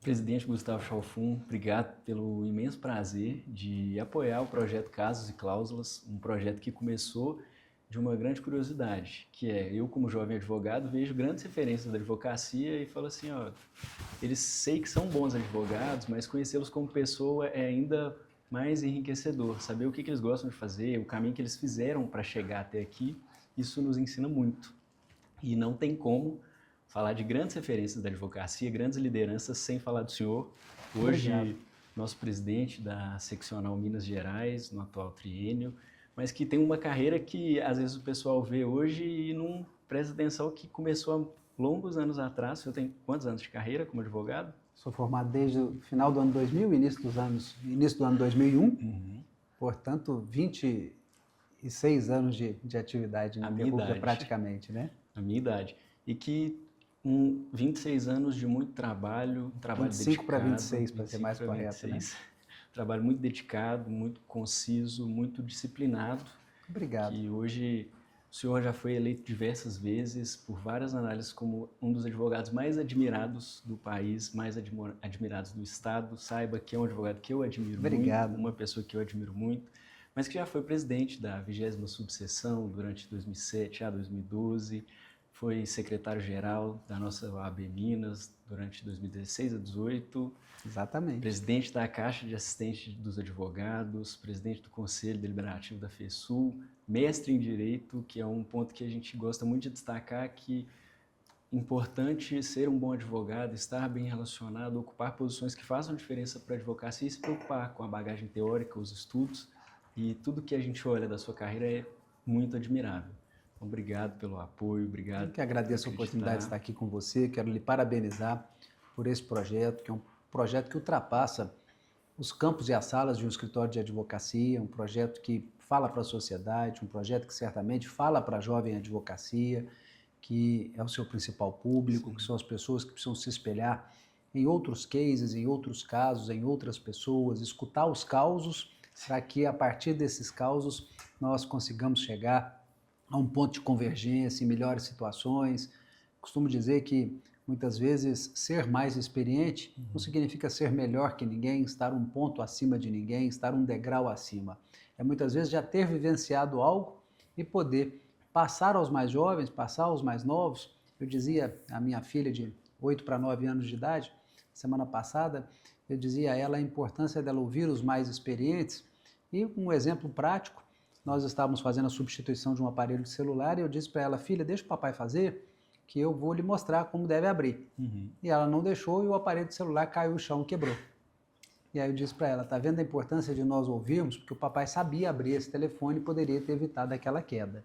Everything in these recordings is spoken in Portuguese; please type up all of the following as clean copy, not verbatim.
Presidente Gustavo Chalfun, obrigado pelo imenso prazer de apoiar o projeto Casos e Cláusulas, um projeto que começou de uma grande curiosidade, que é, eu como jovem advogado vejo grandes referências da advocacia e falo assim, ó, eles sei que são bons advogados, mas conhecê-los como pessoa é ainda mais enriquecedor, saber o que eles gostam de fazer, o caminho que eles fizeram para chegar até aqui, isso nos ensina muito. E não tem como falar de grandes referências da advocacia, grandes lideranças, sem falar do senhor. Obrigado. Hoje, nosso presidente da seccional Minas Gerais, no atual triênio, mas que tem uma carreira que às vezes o pessoal vê hoje e não presta atenção que começou há longos anos atrás. O senhor tem quantos anos de carreira como advogado? Sou formado desde o final do ano 2000, início do ano 2001, portanto, 26 anos de atividade A minha ininterrupta idade. praticamente, né? A minha idade. E que 26 anos de muito trabalho, um trabalho 25 para dedicado. 26, para ser mais 25 para correto, né? 26. Trabalho muito dedicado, muito conciso, muito disciplinado, Obrigado. que hoje o senhor já foi eleito diversas vezes por várias análises como um dos advogados mais admirados do país, mais admirados do Estado. Saiba que é um advogado que eu admiro Obrigado. muito, uma pessoa que eu admiro muito, mas que já foi presidente da 20ª subseção durante 2007 a 2012, foi secretário-geral da nossa OAB Minas durante 2016 a 2018, Exatamente. presidente da Caixa de Assistentes dos Advogados, presidente do Conselho Deliberativo da FESUL, mestre em Direito, que é um ponto que a gente gosta muito de destacar, que é importante ser um bom advogado, estar bem relacionado, ocupar posições que façam diferença para a advocacia e se preocupar com a bagagem teórica, os estudos, e tudo que a gente olha da sua carreira é muito admirável. Então, obrigado pelo apoio, obrigado. Eu que agradeço a oportunidade de estar aqui com você, quero lhe parabenizar por esse projeto, que é um projeto que ultrapassa os campos e as salas de um escritório de advocacia, um projeto que fala para a sociedade, um projeto que certamente fala para a jovem advocacia, que é o seu principal público, Sim. que são as pessoas que precisam se espelhar em outros cases, em outros casos, em outras pessoas, escutar os causos, para que a partir desses causos nós consigamos chegar a um ponto de convergência em melhores situações. Costumo dizer que muitas vezes ser mais experiente não significa ser melhor que ninguém, estar um ponto acima de ninguém, estar um degrau acima. É muitas vezes já ter vivenciado algo e poder passar aos mais jovens, passar aos mais novos. Eu dizia à minha filha de 8 para 9 anos de idade, semana passada, eu dizia a ela a importância dela ouvir os mais experientes e um exemplo prático, nós estávamos fazendo a substituição de um aparelho de celular e eu disse para ela, filha, deixa o papai fazer, que eu vou lhe mostrar como deve abrir. E ela não deixou e o aparelho de celular caiu no chão e quebrou. E aí eu disse para ela, tá vendo a importância de nós ouvirmos? Porque o papai sabia abrir esse telefone e poderia ter evitado aquela queda.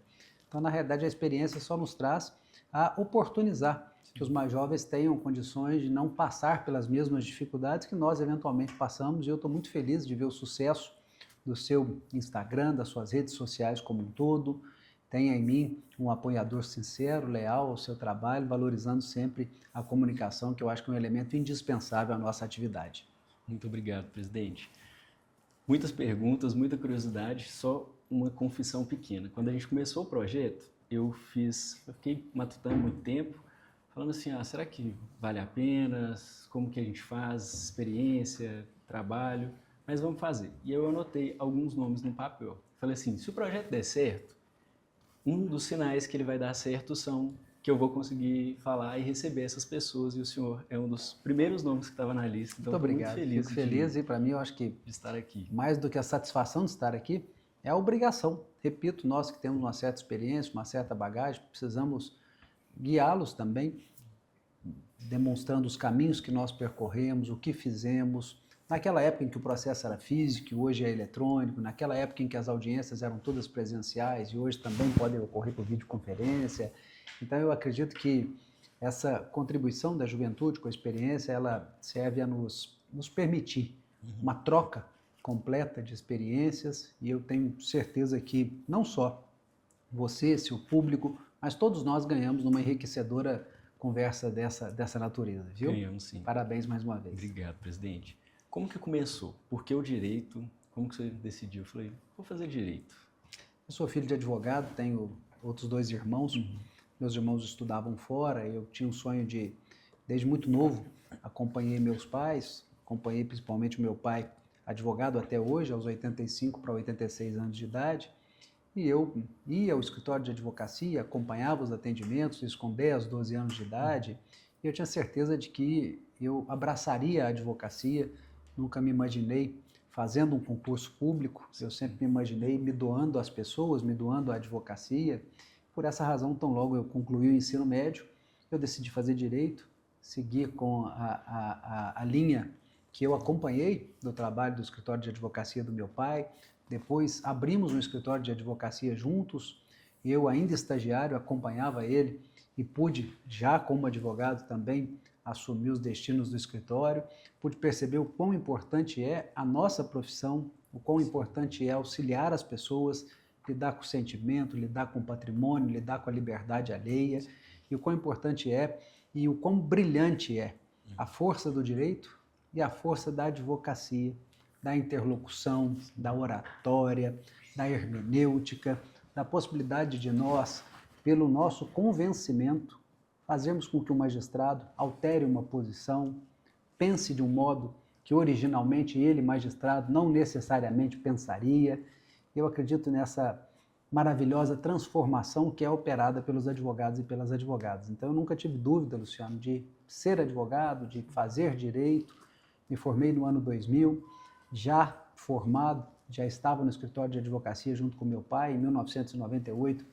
Então, na realidade, a experiência só nos traz a oportunizar que os mais jovens tenham condições de não passar pelas mesmas dificuldades que nós eventualmente passamos. E eu estou muito feliz de ver o sucesso do seu Instagram, das suas redes sociais como um todo. Tenha em mim um apoiador sincero, leal ao seu trabalho, valorizando sempre a comunicação, que eu acho que é um elemento indispensável à nossa atividade. Muito obrigado, presidente. Muitas perguntas, muita curiosidade, só uma confissão pequena. Quando a gente começou o projeto, eu fiquei matutando muito tempo, falando assim, será que vale a pena? Como que a gente faz? Experiência, trabalho, mas vamos fazer. E eu anotei alguns nomes no papel. Falei assim, se o projeto der certo, um dos sinais que ele vai dar certo são que eu vou conseguir falar e receber essas pessoas, e o senhor é um dos primeiros nomes que estava na lista, então Muito obrigado, fico feliz e para mim eu acho que de estar aqui. Mais do que a satisfação de estar aqui, é a obrigação. Repito, nós que temos uma certa experiência, uma certa bagagem, precisamos guiá-los também, demonstrando os caminhos que nós percorremos, o que fizemos, naquela época em que o processo era físico, hoje é eletrônico, naquela época em que as audiências eram todas presenciais e hoje também podem ocorrer por videoconferência. Então eu acredito que essa contribuição da juventude com a experiência, ela serve a nos permitir uma troca completa de experiências e eu tenho certeza que não só você, seu público, mas todos nós ganhamos numa enriquecedora conversa dessa natureza, viu? Ganhamos sim. Parabéns mais uma vez. Obrigado, presidente. Como que começou? Por que o direito? Como que você decidiu? Eu falei, vou fazer direito. Eu sou filho de advogado, tenho outros 2 irmãos. Meus irmãos estudavam fora, eu tinha um sonho de desde muito novo, acompanhei meus pais, acompanhei principalmente o meu pai, advogado até hoje, aos 85 para 86 anos de idade, e eu ia ao escritório de advocacia, acompanhava os atendimentos, isso com 10, 12 anos de idade, e eu tinha certeza de que eu abraçaria a advocacia, nunca me imaginei fazendo um concurso público, eu sempre me imaginei me doando às pessoas, me doando à advocacia. Por essa razão, tão logo eu concluí o ensino médio, eu decidi fazer direito, seguir com a linha que eu acompanhei do trabalho do escritório de advocacia do meu pai. Depois abrimos um escritório de advocacia juntos, eu ainda estagiário acompanhava ele e pude, já como advogado também, assumir os destinos do escritório, pude perceber o quão importante é a nossa profissão, o quão importante é auxiliar as pessoas, lidar com o sentimento, lidar com o patrimônio, lidar com a liberdade alheia, e o quão importante é e o quão brilhante é a força do direito e a força da advocacia, da interlocução, da oratória, da hermenêutica, da possibilidade de nós, pelo nosso convencimento, fazermos com que o magistrado altere uma posição, pense de um modo que originalmente ele, magistrado, não necessariamente pensaria. Eu acredito nessa maravilhosa transformação que é operada pelos advogados e pelas advogadas. Então eu nunca tive dúvida, Luciano, de ser advogado, de fazer direito. Me formei no ano 2000, já formado, já estava no escritório de advocacia junto com meu pai. Em 1998,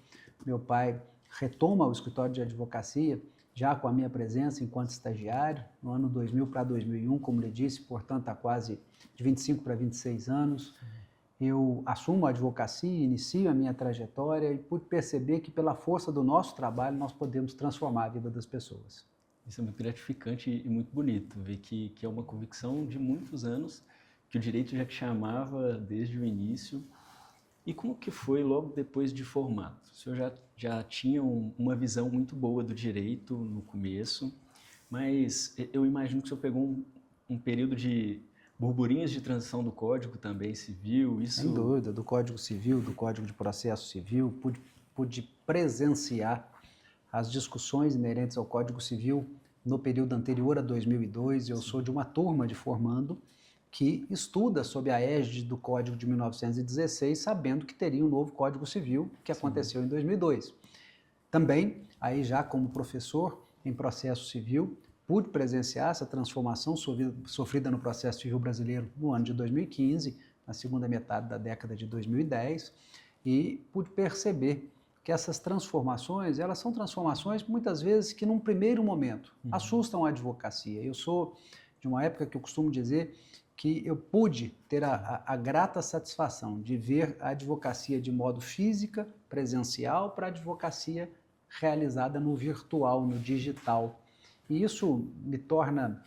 meu pai retoma o escritório de advocacia, já com a minha presença enquanto estagiário, no ano 2000 para 2001, como lhe disse, portanto, há quase de 25 para 26 anos. Eu assumo a advocacia, inicio a minha trajetória e pude perceber que pela força do nosso trabalho nós podemos transformar a vida das pessoas. Isso é muito gratificante e muito bonito, ver que é uma convicção de muitos anos, que o direito já te chamava desde o início. E como que foi logo depois de formado? O senhor já tinha uma visão muito boa do direito no começo, mas eu imagino que o senhor pegou um período de burburinhos de transição do Código também Civil, isso... Sem dúvida, do Código Civil, do Código de Processo Civil, pude presenciar as discussões inerentes ao Código Civil no período anterior a 2002. Eu sou de uma turma de formando que estuda sob a égide do Código de 1916, sabendo que teria um novo Código Civil, que aconteceu em 2002. Também, aí já como professor em processo civil, pude presenciar essa transformação sofrida no processo civil brasileiro no ano de 2015, na segunda metade da década de 2010, e pude perceber que essas transformações, elas são transformações muitas vezes que num primeiro momento assustam a advocacia. Eu sou de uma época que eu costumo dizer que eu pude ter a grata satisfação de ver a advocacia de modo física, presencial, para a advocacia realizada no virtual, no digital. E isso me torna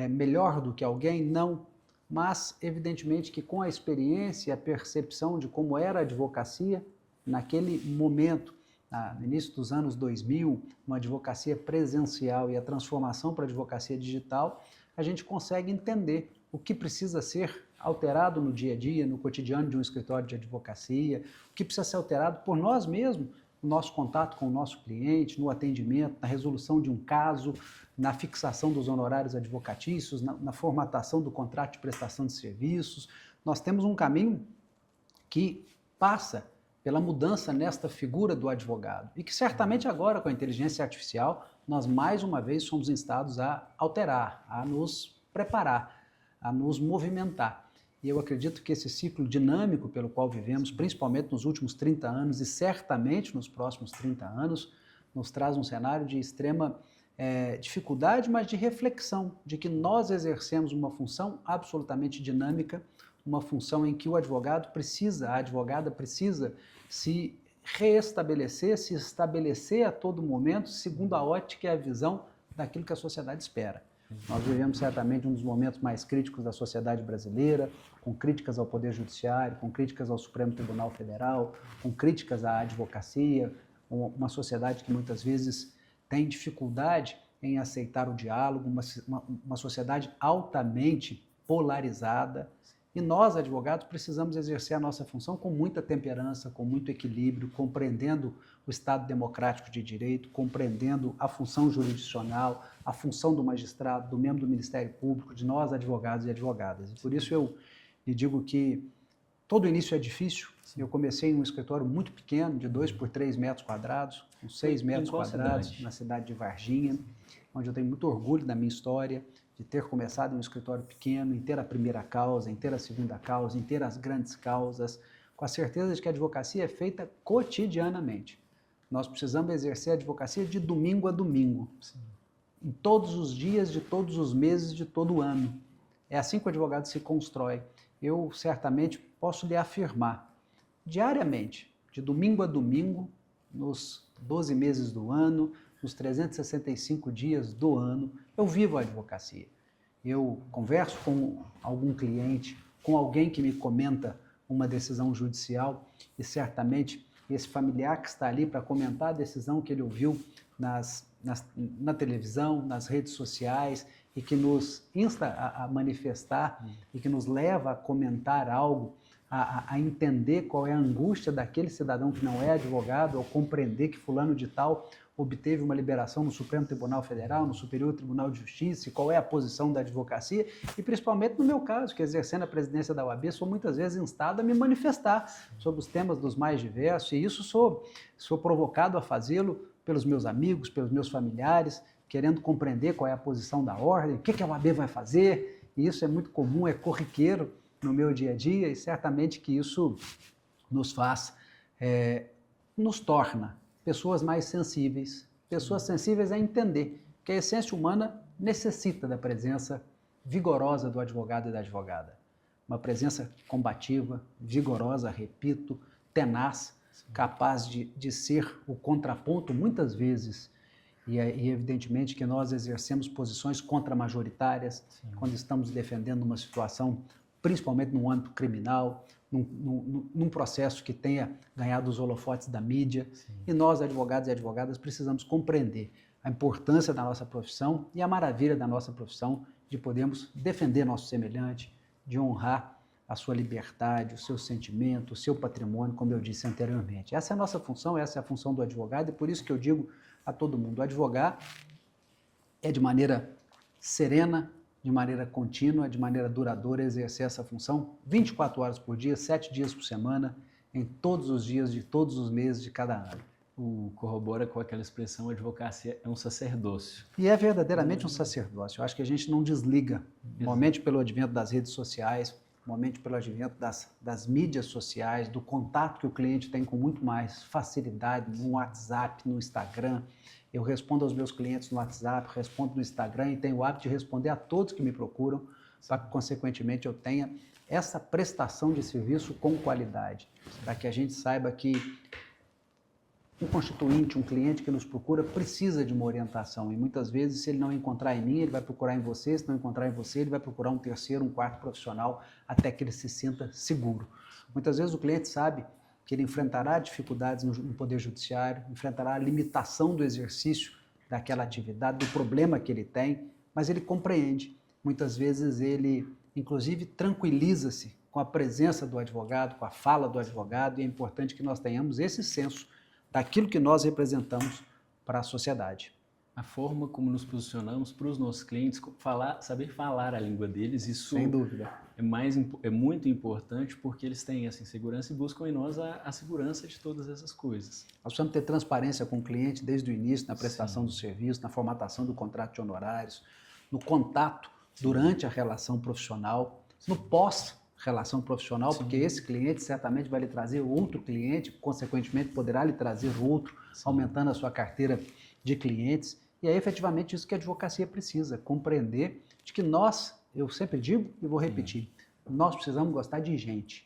melhor do que alguém? Não, mas evidentemente que com a experiência e a percepção de como era a advocacia naquele momento, no início dos anos 2000, uma advocacia presencial e a transformação para a advocacia digital, a gente consegue entender o que precisa ser alterado no dia a dia, no cotidiano de um escritório de advocacia, o que precisa ser alterado por nós mesmos, no nosso contato com o nosso cliente, no atendimento, na resolução de um caso, na fixação dos honorários advocatícios, na formatação do contrato de prestação de serviços. Nós temos um caminho que passa pela mudança nesta figura do advogado e que certamente agora, com a inteligência artificial, nós mais uma vez somos instados a alterar, a nos preparar, a nos movimentar. E eu acredito que esse ciclo dinâmico pelo qual vivemos, principalmente nos últimos 30 anos e certamente nos próximos 30 anos, nos traz um cenário de extrema dificuldade, mas de reflexão, de que nós exercemos uma função absolutamente dinâmica, uma função em que o advogado precisa, a advogada precisa se reestabelecer, se estabelecer a todo momento, segundo a ótica e a visão daquilo que a sociedade espera. Nós vivemos certamente um dos momentos mais críticos da sociedade brasileira, com críticas ao Poder Judiciário, com críticas ao Supremo Tribunal Federal, com críticas à advocacia, uma sociedade que muitas vezes tem dificuldade em aceitar o diálogo, uma sociedade altamente polarizada. E nós, advogados, precisamos exercer a nossa função com muita temperança, com muito equilíbrio, compreendendo o Estado democrático de direito, compreendendo a função jurisdicional, a função do magistrado, do membro do Ministério Público, de nós, advogados e advogadas. E por isso eu lhe digo que todo início é difícil. Eu comecei em um escritório muito pequeno, de 2 por 3 metros quadrados, com 6 metros quadrados, na cidade de Varginha, onde eu tenho muito orgulho da minha história, de ter começado em um escritório pequeno, em ter a primeira causa, em ter a segunda causa, em ter as grandes causas, com a certeza de que a advocacia é feita cotidianamente. Nós precisamos exercer a advocacia de domingo a domingo, em todos os dias, de todos os meses, de todo o ano. É assim que o advogado se constrói. Eu certamente posso lhe afirmar, diariamente, de domingo a domingo, nos 12 meses do ano, nos 365 dias do ano, eu vivo a advocacia. Eu converso com algum cliente, com alguém que me comenta uma decisão judicial e certamente esse familiar que está ali para comentar a decisão que ele ouviu na televisão, nas redes sociais e que nos insta a manifestar e que nos leva a comentar algo, a entender qual é a angústia daquele cidadão que não é advogado, ao compreender que fulano de tal obteve uma liberação no Supremo Tribunal Federal, no Superior Tribunal de Justiça, e qual é a posição da advocacia, e principalmente no meu caso, que exercendo a presidência da OAB, sou muitas vezes instado a me manifestar sobre os temas dos mais diversos, e isso sou provocado a fazê-lo pelos meus amigos, pelos meus familiares, querendo compreender qual é a posição da ordem, o que a OAB vai fazer, e isso é muito comum, é corriqueiro no meu dia a dia, e certamente que isso nos faz, nos torna pessoas mais sensíveis, pessoas sensíveis a entender que a essência humana necessita da presença vigorosa do advogado e da advogada. Uma presença combativa, vigorosa, repito, tenaz, capaz de ser o contraponto muitas vezes. E evidentemente que nós exercemos posições contramajoritárias quando estamos defendendo uma situação, principalmente no âmbito criminal, num processo que tenha ganhado os holofotes da mídia. Sim. E nós, advogados e advogadas, precisamos compreender a importância da nossa profissão e a maravilha da nossa profissão de podermos defender nosso semelhante, de honrar a sua liberdade, o seu sentimento, o seu patrimônio, como eu disse anteriormente. Essa é a nossa função, essa é a função do advogado, e por isso que eu digo a todo mundo, advogar é de maneira serena, de maneira contínua, de maneira duradoura, exercer essa função 24 horas por dia, 7 dias por semana, em todos os dias de todos os meses de cada ano. Corrobora com aquela expressão, a advocacia é um sacerdócio. E é verdadeiramente um sacerdócio. Eu acho que a gente não desliga, normalmente pelo advento das redes sociais, normalmente pelo advento das mídias sociais, do contato que o cliente tem com muito mais facilidade no WhatsApp, no Instagram. Eu respondo aos meus clientes no WhatsApp, respondo no Instagram e tenho o hábito de responder a todos que me procuram, para que, consequentemente, eu tenha essa prestação de serviço com qualidade, para que a gente saiba que um constituinte, um cliente que nos procura, precisa de uma orientação. E muitas vezes, se ele não encontrar em mim, ele vai procurar em você. Se não encontrar em você, ele vai procurar um terceiro, um quarto profissional, até que ele se sinta seguro. Muitas vezes o cliente sabe que ele enfrentará dificuldades no Poder Judiciário, enfrentará a limitação do exercício daquela atividade, do problema que ele tem, mas ele compreende. Muitas vezes ele, inclusive, tranquiliza-se com a presença do advogado, com a fala do advogado, e é importante que nós tenhamos esse senso daquilo que nós representamos para a sociedade. A forma como nos posicionamos para os nossos clientes, saber falar a língua deles, isso sem dúvida é muito importante, porque eles têm essa insegurança e buscam em nós a segurança de todas essas coisas. Nós precisamos ter transparência com o cliente desde o início, na prestação do serviço, na formatação do contrato de honorários, no contato durante a relação profissional, no pós-relação profissional, porque esse cliente certamente vai lhe trazer outro cliente, consequentemente poderá lhe trazer outro, aumentando a sua carteira de clientes. E é efetivamente isso que a advocacia precisa, compreender de que nós, eu sempre digo e vou repetir, nós precisamos gostar de gente.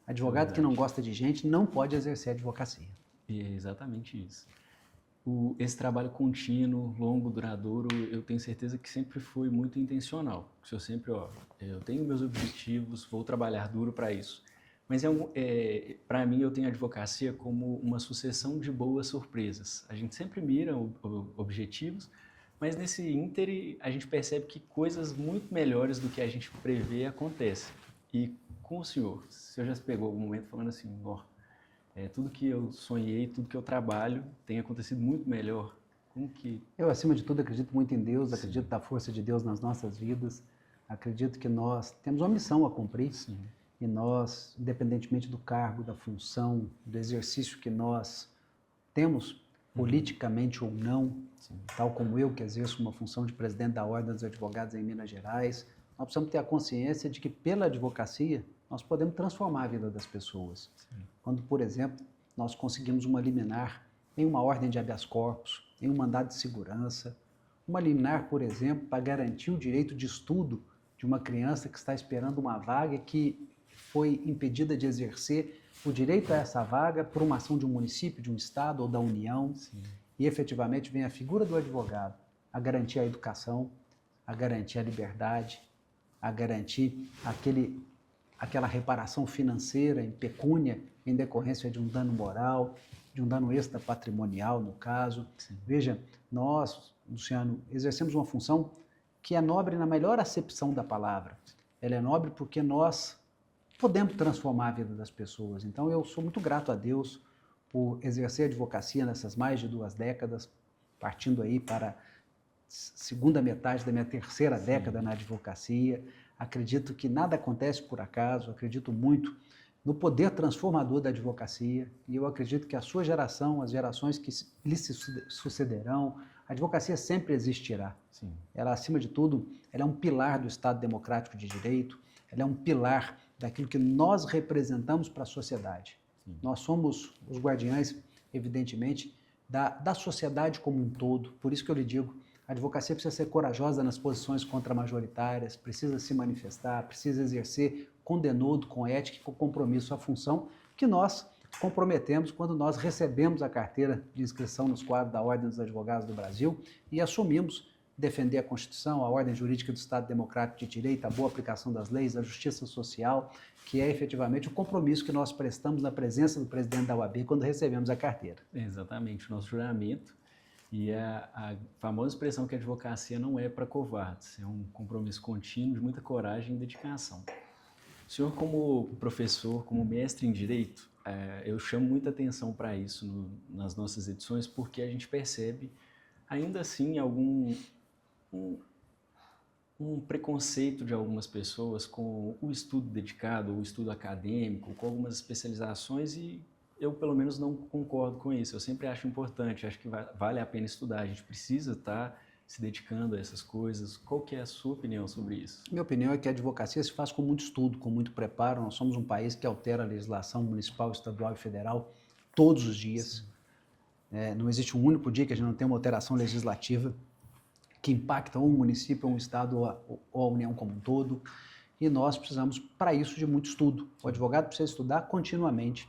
Advogado que não gosta de gente não pode exercer a advocacia. E é exatamente isso. Esse trabalho contínuo, longo, duradouro, eu tenho certeza que sempre foi muito intencional. Eu sempre, eu tenho meus objetivos, vou trabalhar duro para isso. Mas para mim eu tenho a advocacia como uma sucessão de boas surpresas. A gente sempre mira objetivos, mas nesse íntere a gente percebe que coisas muito melhores do que a gente prevê acontecem. E com o senhor já se pegou algum momento falando assim, ó, tudo que eu sonhei, tudo que eu trabalho tem acontecido muito melhor? Como que... Eu, acima de tudo, acredito muito em Deus, Sim. acredito na força de Deus nas nossas vidas, acredito que nós temos uma missão a cumprir. Sim. E nós, independentemente do cargo, da função, do exercício que nós temos, politicamente ou não, Sim. tal como eu, que exerço uma função de presidente da Ordem dos Advogados em Minas Gerais, nós precisamos ter a consciência de que, pela advocacia, nós podemos transformar a vida das pessoas. Sim. Quando, por exemplo, nós conseguimos uma liminar em uma ordem de habeas corpus, em um mandado de segurança, uma liminar, por exemplo, para garantir o direito de estudo de uma criança que está esperando uma vaga que foi impedida de exercer o direito a essa vaga por uma ação de um município, de um estado ou da União. Sim. E efetivamente vem a figura do advogado a garantir a educação, a garantir a liberdade, a garantir aquela reparação financeira em pecúnia em decorrência de um dano moral, de um dano extrapatrimonial, no caso. Sim. Veja, nós, Luciano, exercemos uma função que é nobre na melhor acepção da palavra. Ela é nobre porque nós podemos transformar a vida das pessoas. Então, eu sou muito grato a Deus por exercer a advocacia nessas mais de 2 décadas, partindo aí para a segunda metade da minha terceira década na advocacia. Acredito que nada acontece por acaso, acredito muito no poder transformador da advocacia, e eu acredito que a sua geração, as gerações que lhe sucederão, a advocacia sempre existirá. Sim. Ela, acima de tudo, ela é um pilar do Estado Democrático de Direito, ela é um pilar daquilo que nós representamos para a sociedade. Sim. Nós somos os guardiães, evidentemente, da sociedade como um todo. Por isso que eu lhe digo, a advocacia precisa ser corajosa nas posições contramajoritárias, precisa se manifestar, precisa exercer com denodo, com ética e com compromisso a função que nós comprometemos quando nós recebemos a carteira de inscrição nos quadros da Ordem dos Advogados do Brasil e assumimos defender a Constituição, a ordem jurídica do Estado Democrático de Direito, a boa aplicação das leis, a justiça social, que é efetivamente o compromisso que nós prestamos na presença do presidente da OAB quando recebemos a carteira. Exatamente, o nosso juramento e a famosa expressão que a advocacia não é para covardes, é um compromisso contínuo de muita coragem e dedicação. O senhor, como professor, como mestre em Direito, eu chamo muita atenção para isso nas nossas edições, porque a gente percebe, ainda assim, um preconceito de algumas pessoas com o estudo dedicado, o estudo acadêmico, com algumas especializações, e eu, pelo menos, não concordo com isso. Eu sempre acho importante, acho que vale a pena estudar, a gente precisa estar se dedicando a essas coisas. Qual que é a sua opinião sobre isso? Minha opinião é que a advocacia se faz com muito estudo, com muito preparo. Nós somos um país que altera a legislação municipal, estadual e federal todos os dias. Não existe um único dia que a gente não tenha uma alteração legislativa que impacta ou um município, ou um estado, ou a União como um todo. E nós precisamos, para isso, de muito estudo. O advogado precisa estudar continuamente.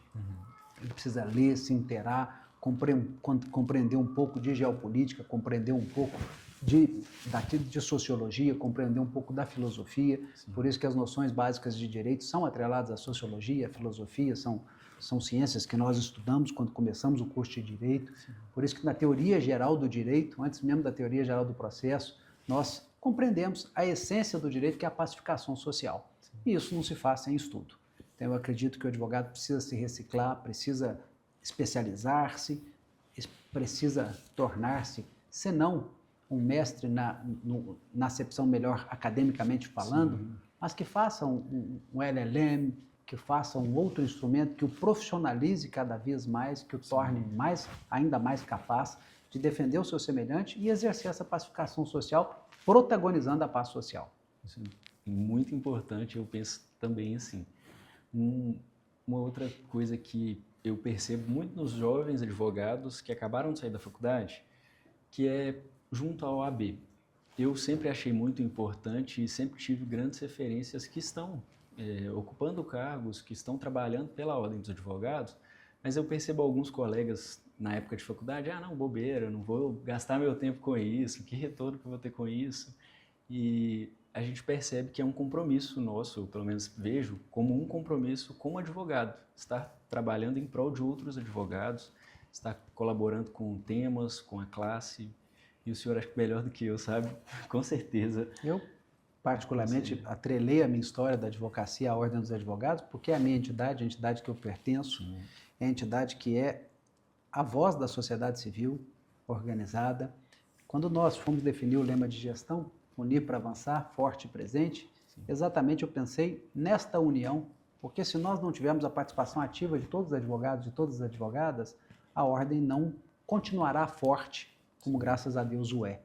Ele precisa ler, se inteirar, compreender um pouco de geopolítica, compreender um pouco de sociologia, compreender um pouco da filosofia. Sim. Por isso que as noções básicas de direito são atreladas à sociologia, à filosofia, são ciências que nós estudamos quando começamos o curso de Direito. Sim. Por isso que na teoria geral do direito, antes mesmo da teoria geral do processo, nós compreendemos a essência do direito, que é a pacificação social. Sim. E isso não se faz sem estudo. Então eu acredito que o advogado precisa se reciclar, precisa especializar-se, precisa tornar-se, se não um mestre na acepção melhor academicamente falando, sim, mas que faça um LLM, que faça um outro instrumento que o profissionalize cada vez mais, que o torne ainda mais capaz de defender o seu semelhante e exercer essa pacificação social, protagonizando a paz social. Isso é muito importante, eu penso também assim. Uma outra coisa que eu percebo muito nos jovens advogados que acabaram de sair da faculdade, que é junto à OAB. Eu sempre achei muito importante e sempre tive grandes referências que estão ocupando cargos, que estão trabalhando pela Ordem dos Advogados, mas eu percebo alguns colegas na época de faculdade, não, bobeira, não vou gastar meu tempo com isso, que retorno que eu vou ter com isso? E a gente percebe que é um compromisso nosso, eu pelo menos vejo como um compromisso com o advogado, estar trabalhando em prol de outros advogados, estar colaborando com temas, com a classe, e o senhor acha que melhor do que eu, sabe? Com certeza. Eu particularmente atrelei a minha história da advocacia à Ordem dos Advogados, porque é a minha entidade, a entidade que eu pertenço, é a entidade que é a voz da sociedade civil organizada. Quando nós fomos definir o lema de gestão, unir para avançar, forte e presente, exatamente eu pensei nesta união, porque se nós não tivermos a participação ativa de todos os advogados e todas as advogadas, a ordem não continuará forte, como graças a Deus o é.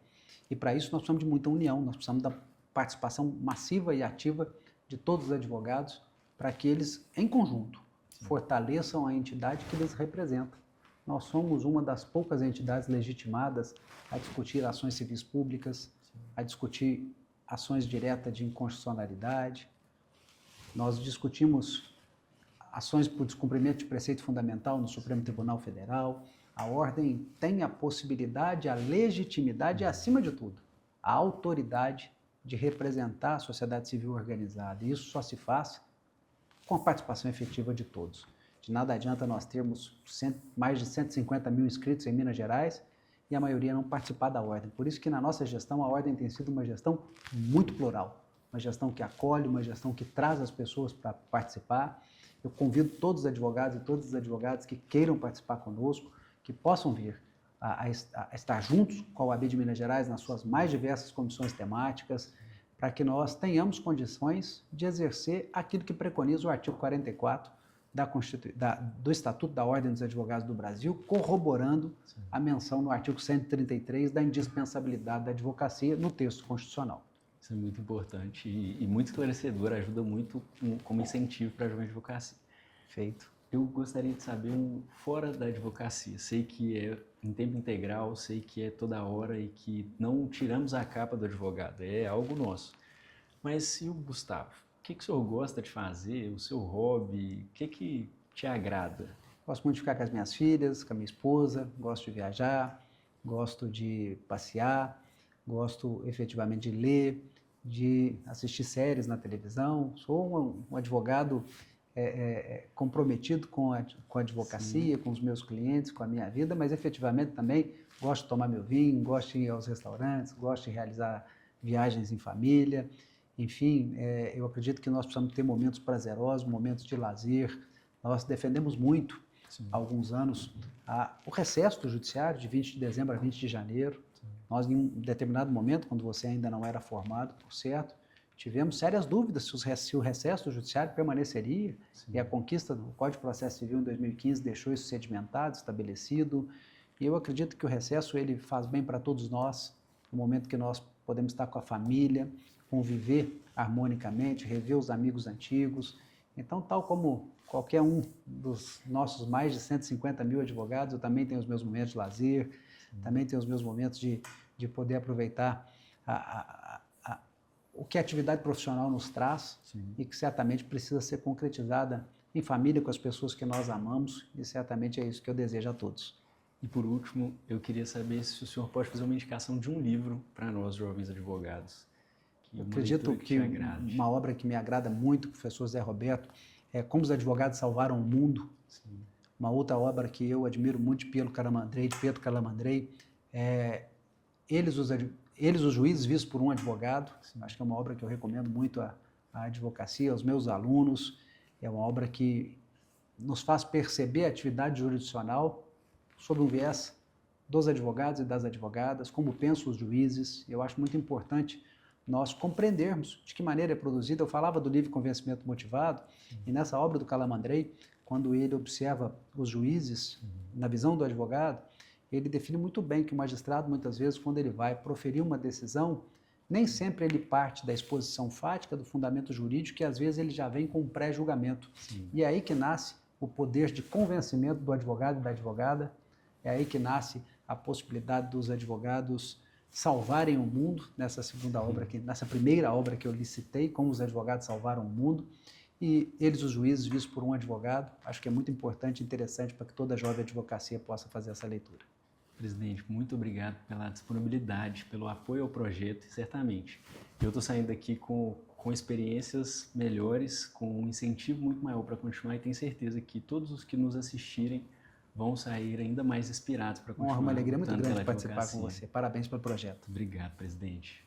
E para isso nós precisamos de muita união, nós precisamos da participação massiva e ativa de todos os advogados para que eles, em conjunto, fortaleçam a entidade que eles representam. Nós somos uma das poucas entidades legitimadas a discutir ações civis públicas, a discutir ações diretas de inconstitucionalidade. Nós discutimos ações por descumprimento de preceito fundamental no Supremo Tribunal Federal. A ordem tem a possibilidade, a legitimidade e, acima de tudo, a autoridade de representar a sociedade civil organizada. E isso só se faz com a participação efetiva de todos. De nada adianta nós termos mais de 150 mil inscritos em Minas Gerais e a maioria não participar da ordem. Por isso que na nossa gestão a ordem tem sido uma gestão muito plural, uma gestão que acolhe, uma gestão que traz as pessoas para participar. Eu convido todos os advogados e todas as advogadas que queiram participar conosco, que possam vir a estar juntos com a OAB de Minas Gerais nas suas mais diversas comissões temáticas, para que nós tenhamos condições de exercer aquilo que preconiza o artigo 44 do Estatuto da Ordem dos Advogados do Brasil, corroborando a menção no artigo 133 da indispensabilidade da advocacia no texto constitucional. Isso é muito importante e muito esclarecedor, ajuda muito como incentivo para a jovem advocacia. Feito. Eu gostaria de saber, fora da advocacia, sei que é em tempo integral, sei que é toda hora e que não tiramos a capa do advogado, é algo nosso. Mas e o Gustavo? O que o senhor gosta de fazer? O seu hobby? O que te agrada? Gosto muito de ficar com as minhas filhas, com a minha esposa, gosto de viajar, gosto de passear, gosto efetivamente de ler, de assistir séries na televisão. Sou um advogado comprometido com a advocacia, sim, com os meus clientes, com a minha vida, mas efetivamente também gosto de tomar meu vinho, gosto de ir aos restaurantes, gosto de realizar viagens em família. Enfim, eu acredito que nós precisamos ter momentos prazerosos, momentos de lazer. Nós defendemos muito, há alguns anos, o recesso do judiciário de 20 de dezembro a 20 de janeiro. Sim. Nós, em um determinado momento, quando você ainda não era formado, por certo, tivemos sérias dúvidas se o recesso do judiciário permaneceria. Sim. E a conquista do Código de Processo Civil em 2015 deixou isso sedimentado, estabelecido. E eu acredito que o recesso ele faz bem para todos nós, no momento que nós podemos estar com a família, conviver harmonicamente, rever os amigos antigos. Então, tal como qualquer um dos nossos mais de 150 mil advogados, eu também tenho os meus momentos de lazer, também tenho os meus momentos de poder aproveitar o que a atividade profissional nos traz. Sim. E que certamente precisa ser concretizada em família, com as pessoas que nós amamos, e certamente é isso que eu desejo a todos. E por último, eu queria saber se o senhor pode fazer uma indicação de um livro para nós, jovens advogados. Eu acredito que uma obra que me agrada muito, professor Zé Roberto, é Como os Advogados Salvaram o Mundo. Sim. Uma outra obra que eu admiro muito de Pedro Calamandrei, Eles, os Juízes Vistos por um Advogado. Sim. Acho que é uma obra que eu recomendo muito à advocacia, aos meus alunos. É uma obra que nos faz perceber a atividade jurisdicional sob um viés dos advogados e das advogadas, como pensam os juízes. Eu acho muito importante nós compreendermos de que maneira é produzida. Eu falava do livre convencimento motivado, e nessa obra do Calamandrei, quando ele observa os juízes, na visão do advogado, ele define muito bem que o magistrado, muitas vezes, quando ele vai proferir uma decisão, nem sempre ele parte da exposição fática, do fundamento jurídico, que às vezes ele já vem com um pré-julgamento. E é aí que nasce o poder de convencimento do advogado e da advogada, é aí que nasce a possibilidade dos advogados salvarem o mundo, nessa segunda obra, nessa primeira obra que eu licitei, Como os Advogados Salvaram o Mundo, e Eles, os Juízes Vistos por um Advogado. Acho que é muito importante e interessante para que toda jovem advocacia possa fazer essa leitura. Presidente, muito obrigado pela disponibilidade, pelo apoio ao projeto, e certamente eu estou saindo aqui com experiências melhores, com um incentivo muito maior para continuar, e tenho certeza que todos os que nos assistirem vão sair ainda mais inspirados para continuar. Uma alegria muito grande participar com você. Parabéns pelo projeto. Obrigado, presidente.